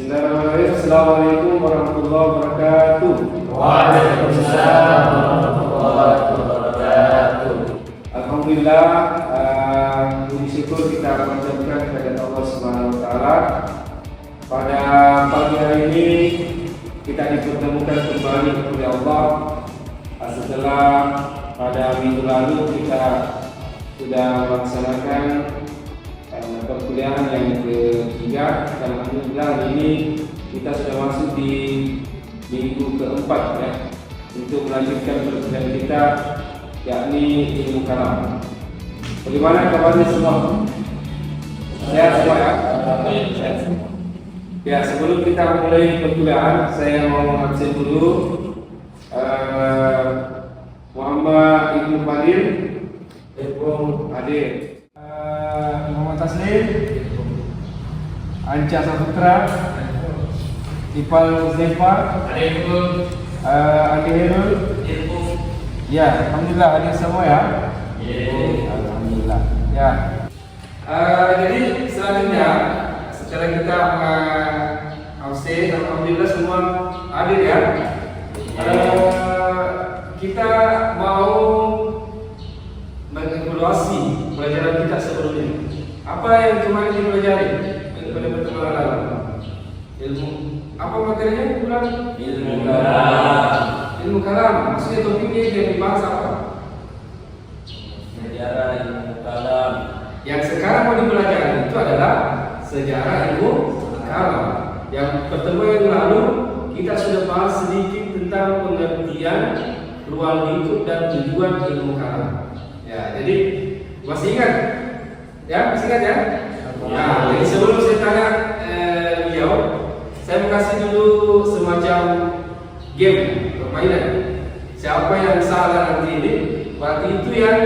Bismillahirrahmanirrahim. Assalamualaikum warahmatullahi wabarakatuh. Waalaikumsalam warahmatullahi wabarakatuh. Alhamdulillah, puji syukur kita panjatkan kepada Allah Subhanahu wa taala. Pada pagi hari ini kita dipertemukan kembali oleh Allah setelah pada minggu lalu kita sudah melaksanakan perkuliahan yang ketiga, dan alhamdulillah hari ini kita sudah masuk di minggu keempat ya, untuk melanjutkan perkuliahan kita, yakni ilmu kalam. Bagaimana kabarnya semua? Sehat semua ya? Ya, sebelum kita mulai perkuliahan, saya mau absen dulu. Muhammad Ibnu Fadil, Hadir. Muhammad Taslim, Anca Saputra, Ipal Zefar, Andi Herul. Ya, alhamdulillah hadir semua ya. Alhamdulillah. Ya. Jadi selanjutnya setelah kita absen, alhamdulillah semua hadir ya. Kita mau mengevaluasi pelajaran kita sebelumnya. Apa yang kemarin dipelajari pada pertemuan lalu? Ilmu apa materinya? Ilmu kalam. Ilmu kalam. Maksudnya topiknya yang dibahas apa? Sejarah ilmu kalam. Yang sekarang mau dipelajari itu adalah sejarah ilmu kalam. Yang pertemuan yang lalu kita sudah bahas sedikit tentang pengertian, ruang lingkup dan tujuan ilmu kalam. Ya, jadi masih ingat? Ya, masih ingat ya? Ya, jadi sebelum saya tanya beliau, saya mau kasih dulu semacam game permainan. Siapa yang salah nanti ini, berarti itu yang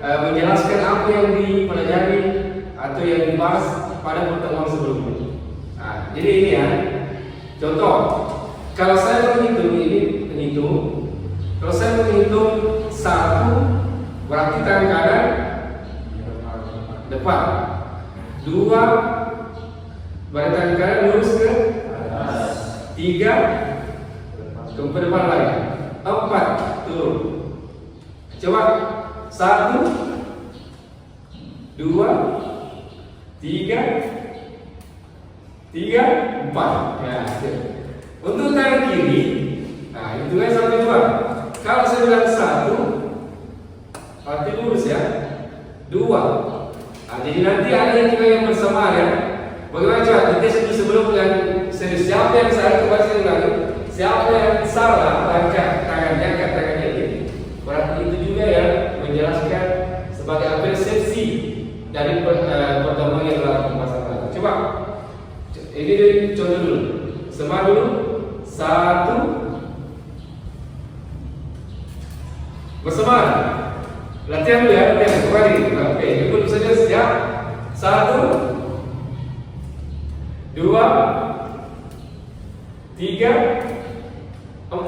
menjelaskan apa yang dipelajari atau yang dibahas pada pertemuan sebelumnya. Nah, jadi ini ya, contoh. Kalau saya menghitung ini, kalau saya menghitung 1, berarti tangan kanan depan. 2, berarti tangan kanan lurus ke atas. 3, ke depan lagi. 4, turun. Coba 1, 2, 3, 4. Ya, untuk tangan kiri, nah hitungnya 1, 2. Kalau saya bilang 1, berarti lurus ya. 2. Nah, jadi nanti ada yang bersamaan ya. Bagaimana coba dites sebelum yang serius? Siapa yang salah? Coba saya ulangi. Siapa yang salah angkat tangannya ini? Berarti itu juga ya menjelaskan sebagai apresiasi dari pertemuan yang dalam pembahasan. Coba ini contoh dulu. Semak dulu. 1. Bersamaan. Latihan dulu ya, latihan kembali. Oke, ikut saja siap. 1, 2, 3, 4.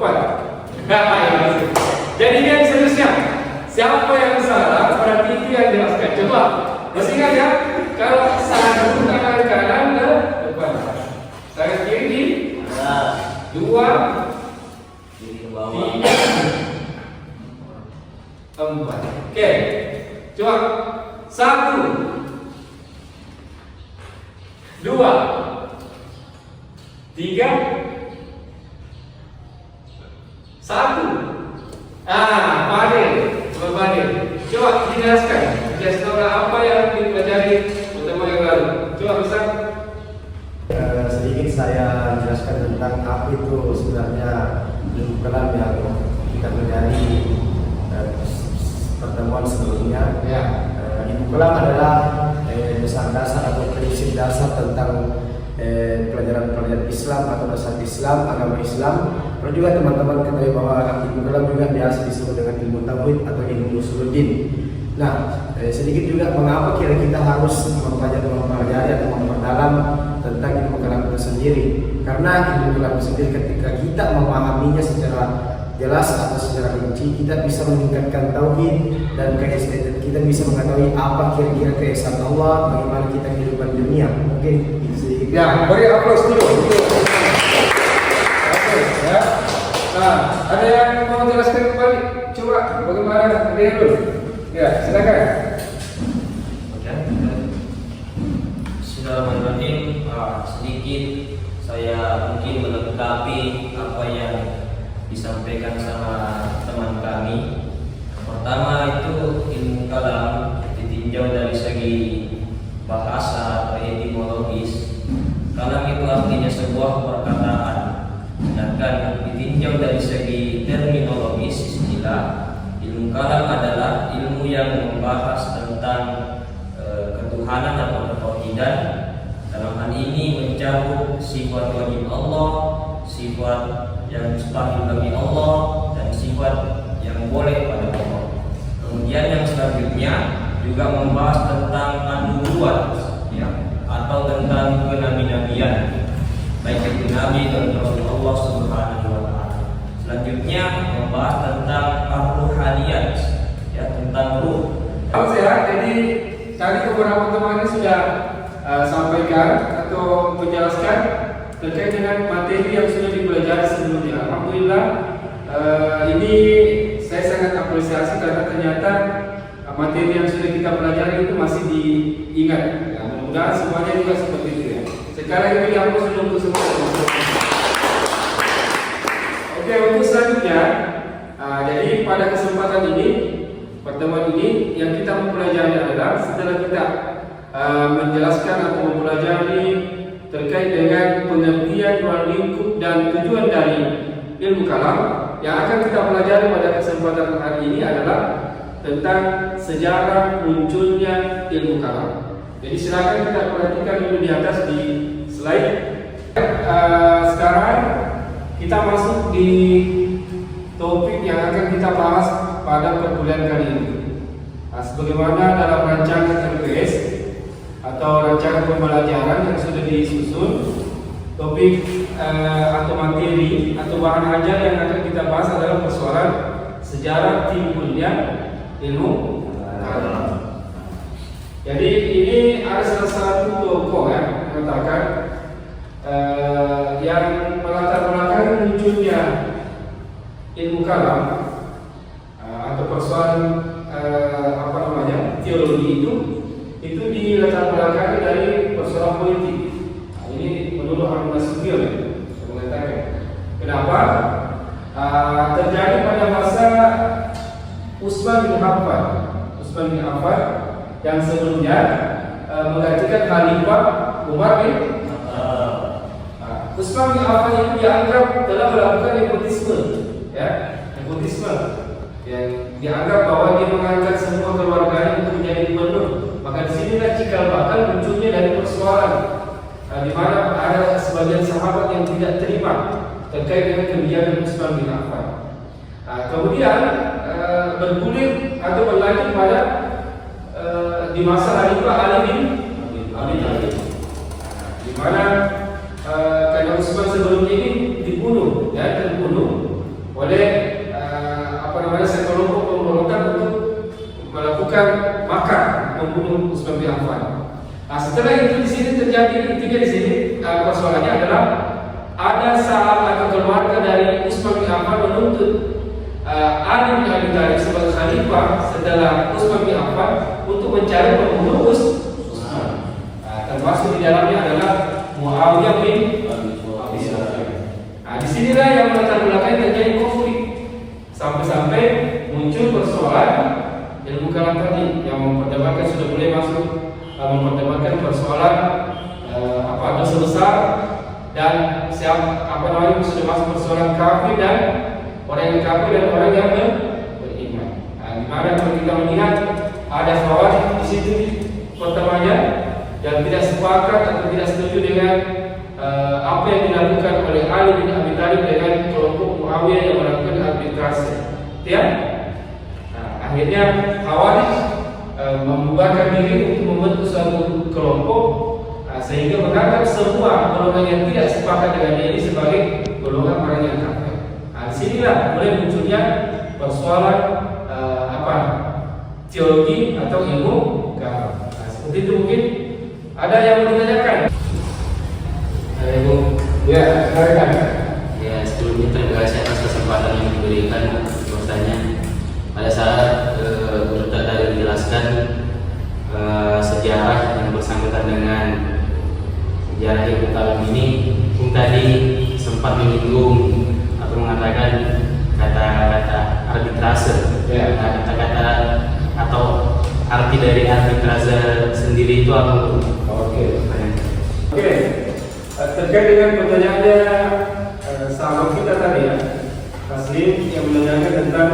Jadi yang seterusnya, siapa yang salah berarti itu yang jelaskan. Coba, masih ingat ya? Kalau 1 tangan kanan ke depan, tangan kiri di 2, 3, 4. Oke, coba 1, 2, 3, 1. Coba dijelaskan apa yang dipelajari pertemuan yang lalu. Coba bisa. Sedikit saya jelaskan tentang apa itu sebenarnya ilmu kalam yang kita pelajari pertemuan sebelumnya. Ya. Ilmu kalam adalah dasar-dasar atau prinsip dasar tentang pelajaran Islam atau dasar Islam, agama Islam. Perlu juga teman-teman ketahui bahwa ilmu kalam juga biasa disebut dengan ilmu tauhid atau ilmu usuluddin. Nah, sedikit juga mengapa kira kita harus mempelajari atau memperdalam tentang ilmu kalam itu sendiri. Karena ilmu kalam itu sendiri ketika kita memahaminya secara jelas atau secara rinci, kita bisa meningkatkan tauhid dan kita bisa mengetahui apa kira-kira keesaan Allah, bagaimana kita kehidupan dunia. Mungkin itu sedikit. Ya, beri aplaus dulu. Oke, ya. Nah, ada yang mau jelaskan kembali? Coba bagaimana? Ada yang dulu? Ya, silakan. Oke. Bismillahirrahmanirrahim. Sedikit saya mungkin melengkapi apa yang disampaikan sama teman kami. Pertama itu ilmu kalam ditinjau dari segi bahasa atau etimologis. Kalam itu artinya sebuah perkataan. Sedangkan ditinjau dari segi terminologis istilah, ilmu kalam adalah ilmu yang membahas tentang ketuhanan atau ketauhidan. Dalam hal ini mencabut sifat wajib Allah, sifat yang mustahil bagi Allah, dan sifat yang boleh pada Allah. Kemudian yang selanjutnya juga membahas tentang an-nubuwwah, ya, atau tentang kenabi-nabian, baik itu nabi dan Rasulullah Subhanahu wa taala. Selanjutnya membahas tentang ar-ruhaniyat, ya, tentang ruh. Jadi tadi beberapa teman sudah sampaikan atau menjelaskan terkait dengan materi yang sudah dipelajari sebelumnya. Alhamdulillah, ini saya sangat apresiasi karena ternyata materi yang sudah kita pelajari itu masih diingat. Ya, mudah-mudahan semuanya juga seperti itu ya. Sekarang ini aku sudah untuk semua. Oke, untuk selanjutnya, jadi pada kesempatan ini, pertemuan ini yang kita mempelajari adalah setelah kita menjelaskan atau mempelajari terkait dengan pengertian ruang lingkup dan tujuan dari ilmu kalam, yang akan kita pelajari pada kesempatan hari ini adalah tentang sejarah munculnya ilmu kalam. Jadi silakan kita perhatikan dulu di atas di slide. Sekarang kita masuk di topik yang akan kita bahas pada perkuliahan kali ini. Sebagaimana dalam rancangan LPS atau rancangan pembelajaran yang sudah disusun, topik atau materi atau bahan ajar yang akan kita bahas adalah persoalan sejarah timbulnya ilmu kalam. Jadi ini ada salah satu tokoh yang mengatakan yang melatar belakangi munculnya ilmu kalam atau persoalan teologi itu dilatar belakangi dari persoalan politik. Ini menurut Harun Nasution yang mengatakan. Kenapa? Terjadi pada masa Utsman bin Affan. Utsman bin Affan yang sebelumnya menggantikan Khalifah Umar bin Utsman bin Affan itu dianggap telah melakukan nepotisme, ya, nepotisme yang dianggap bahwa dia mengangkat semua keluarganya untuk menjadi gubernur. Maka di sinilah cikal bakal munculnya dari persoalan di mana ada sebagian sahabat yang tidak terima terkait dengan kebijakan Utsman bin Affan. Kemudian bergulir atau berlanjut pada di masa Khalifah Ali bin Abi Thalib, di mana karena Utsman sebelum ini dibunuh, ya, terbunuh oleh sekelompok pemberontak untuk melakukan makar membunuh Utsman bin Affan. Setelah itu di sini terjadi intinya di sini persoalannya adalah ada sahabat atau keluarga dari Utsman bin Affan menuntut Ali bin Abi Thalib sebagai khalifah setelah Utsman bin Affan untuk mencari pembunuh Utsman. Termasuk di dalamnya adalah Muawiyah bin Abi Sufyan. Disinilah yang melatar belakangi terjadi konflik sampai-sampai muncul persoalan ilmu kalam tadi yang memperdebatkan sudah mulai masuk memperdebatkan persoalan dosa besar dan sudah masuk persoalan kafir dan orang yang kafir dan orang yang beriman. Di mana kalau kita melihat ada Khawarij di situ pertamanya yang tidak sepakat atau tidak setuju dengan apa yang dilakukan oleh Ali bin Abi Thalib dengan kelompok Muawiyah yang melakukan arbitrase. Ya? Akhirnya Khawarij membubarkan diri untuk membentuk suatu kelompok sehingga menganggap semua golongan yang tidak sepakat dengan dia ini sebagai golongan orang yang kafir. Disinilah mulai munculnya persoalan teologi atau ilmu kalam. Seperti itu mungkin ada yang mau ditanyakan. diberikan bahwasanya pada saat Ustaz tadi menjelaskan sejarah yang bersangkutan dengan sejarah ilmu kalam ini, tadi sempat menyinggung atau mengatakan kata-kata arbitrase, kata-kata atau arti dari arbitrase sendiri itu apa? Oke. Terkait dengan pertanyaannya sahabat kita tadi ya, Taslim yang menanyakan tentang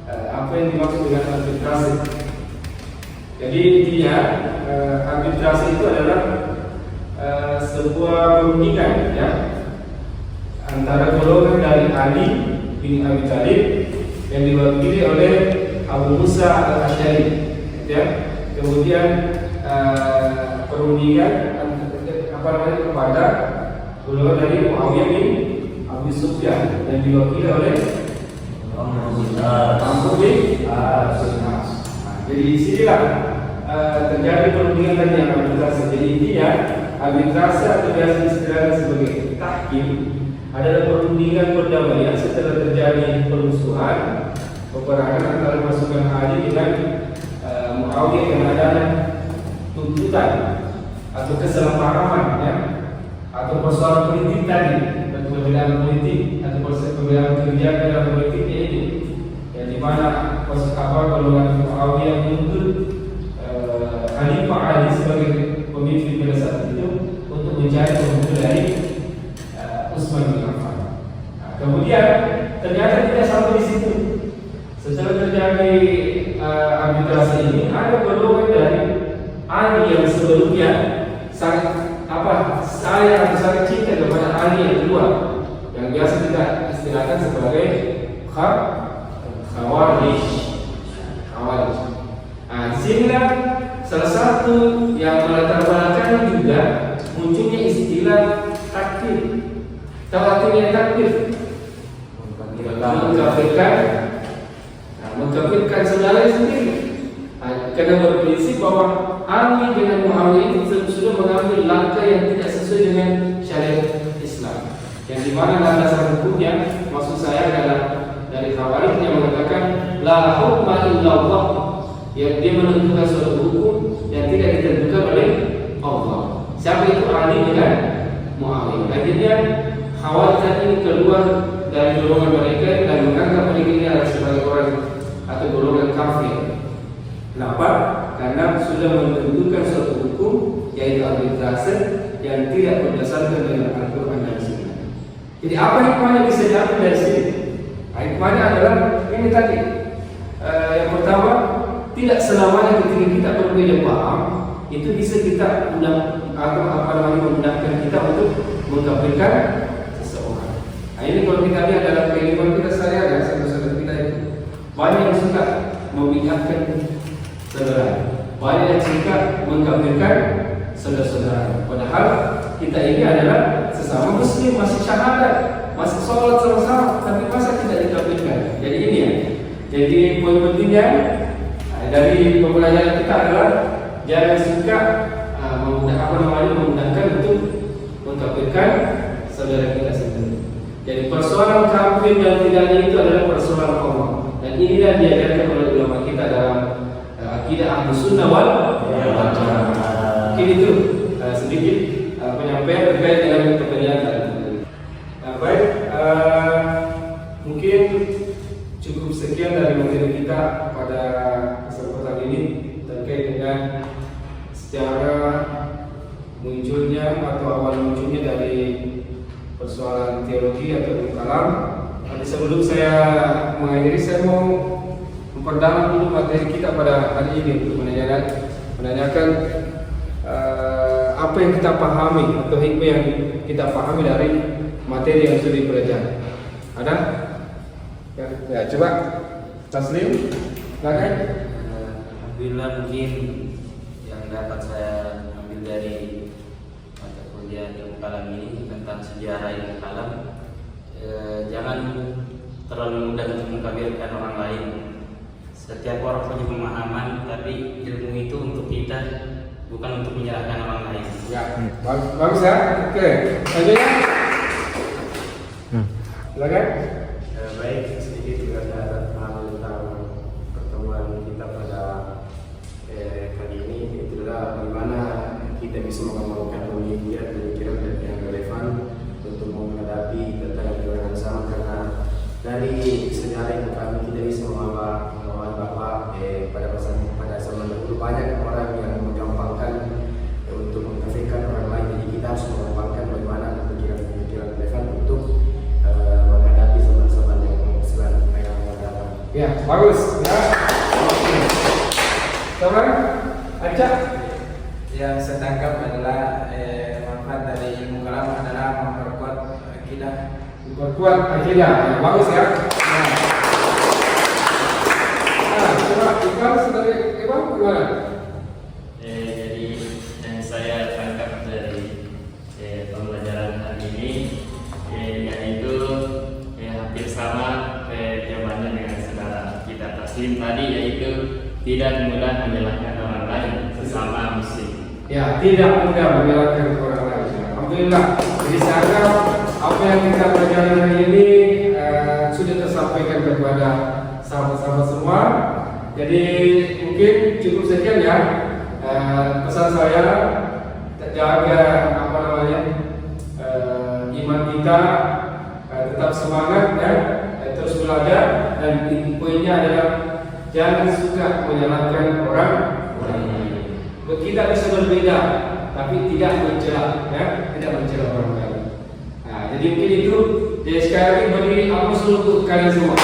apa yang dimaksud dengan arbitrase. Jadi intinya arbitrase itu adalah sebuah perundingan ya antara golongan dari Ali bin Abi Thalib yang diwakili oleh Abu Musa al-Asy'ari ya. Kemudian perundingan kepada golongan dari Muawiyah bin Abi Sufyan yang diwakili oleh Amr bin As. Jadi di sinilah terjadi perundingan tadi yang arbitrase. Jadi intinya arbitrase atau biasa istilahnya sebagai tahkim adalah perundingan perdamaian setelah terjadi permusuhan peperangan antara pasukan Ali dengan Muawiyah yang ada tuntutan atau kesalahpahaman ya, atau persoalan politik tadi, perbedaan politik atau perbedaan kebijakan dalam politiknya itu, yang dimana golongan Muawiyah menuntut Khalifah Ali sebagai pemimpin pada saat itu untuk mencari pemimpin dari Utsman bin Affan. Kemudian ternyata tidak sampai di situ. Setelah terjadi arbitrase ini, ada golongan dari Ali yang sebelumnya sangat sayang atau sangat cinta kepada Ali yang kedua, yang biasa kita istilahkan sebagai Khawarij. Di sinilah salah satu yang melatar belakangi juga munculnya istilah takfir. Tahu artinya takfir? Mengkafirkan saudara sendiri. Karena berprinsip bahwa Ali dengan Muawiyah itu sudah mengambil langkah yang tidak sesuai dengan syariat Islam. Yang dimana landasan hukumnya, maksud saya adalah dari Khawarij yang mengatakan la hukma illallah, yang dia menentukan suatu hukum yang tidak ditentukan oleh Allah. Siapa itu? Ali dengan Muawiyah. Akhirnya Khawarij ini keluar dari golongan mereka dan menganggap mereka ini adalah sebagai orang atau golongan kafir. Kenapa? Karena sudah menentukan suatu hukum yaitu arbitrase yang tidak berdasarkan dengan Al-Quran dan Sunnah. Jadi apa hikmahnya bisa diambil dari sini? Hikmahnya adalah ini tadi. Yang pertama, tidak selamanya ketika kita berbeda paham itu bisa kita memudahkan kita untuk mengkafirkan seseorang. Nah, ini kalau kita lihat dalam kehidupan kita sehari-hari, saudara-saudara kita itu banyak yang suka membid'ahkan saudara, banyak yang suka mengkafirkan saudara-saudara. Padahal kita ini adalah sesama muslim, masih syahadat, masih sholat sama-sama, tapi masa tidak dikafirkan? Jadi ini ya. Jadi poin pentingnya dari pembelajaran kita adalah jangan suka memudahkan untuk mengkafirkan saudara kita sendiri. Jadi persoalan kafir dan tidaknya itu adalah persoalan Allah. Dan inilah diajarkan oleh ulama kita dalam akidah Ahlus Sunnah wal Jamaah. Mungkin itu sedikit penyampaian terkait dengan pertanyaan tadi. Baik, mungkin cukup sekian dari materi kita pada kesempatan ini terkait dengan sejarah munculnya atau awal munculnya dari persoalan teologi atau ilmu kalam. Sebelum saya mengakhiri, saya mau memperdalam dulu materi kita pada hari ini untuk menanyakan apa yang kita pahami atau hikmah yang kita pahami dari materi yang sudah dipelajari. Ada? Ya, coba Taslim, silakan. Alhamdulillah, mungkin yang dapat saya ambil dari mata kuliah ilmu kalam ini tentang sejarah ilmu kalam, jangan terlalu mudah untuk mengkafirkan orang lain. Setiap orang punya pemahaman, tapi ilmu itu untuk kita, bukan untuk menyalahkan orang lain. Ya, bagus ya. Oke, selanjutnya. Silakan. Baik. kita bisa mengamalkan pemikiran-pemikiran yang relevan untuk menghadapi tentang kebenaran zaman, karena dari sejarah yang kami kita bisa memahami bahwa pada zaman dahulu banyak orang yang menggampangkan untuk mengkafirkan orang lain. Jadi kita harus menggampangkan bagaimana pemikiran-pemikiran relevan untuk menghadapi zaman-zaman yang selanjutnya yang akan datang. Ya, bagus. Ya. Oke. Teman, Acak. Yang saya tangkap adalah manfaat dari ilmu kalam adalah memperkuat akidah. Memperkuat akidah. Ya, bagus ya. Nah, coba Iqbal sebagai Iqbal gimana? Jadi yang saya tangkap dari pembelajaran hari ini yaitu hampir sama jawabannya dengan saudara kita Taslim tadi, yaitu tidak mudah menyalahkan orang lain sesama muslim. Ya, tidak mudah menyalahkan orang lain. Alhamdulillah. Jadi saya anggap apa yang kita pelajari hari ini sudah tersampaikan kepada sahabat-sahabat semua. Jadi mungkin cukup sekian ya pesan saya, jaga iman kita, tetap semangat ya, terus belajar, dan poinnya adalah jangan suka menyalahkan orang lain. Kita bisa berbeda, tapi tidak mencela, ya, tidak mencela orang lain. Nah, jadi mungkin itu. Jadi sekali lagi beri aplaus untuk kalian semua.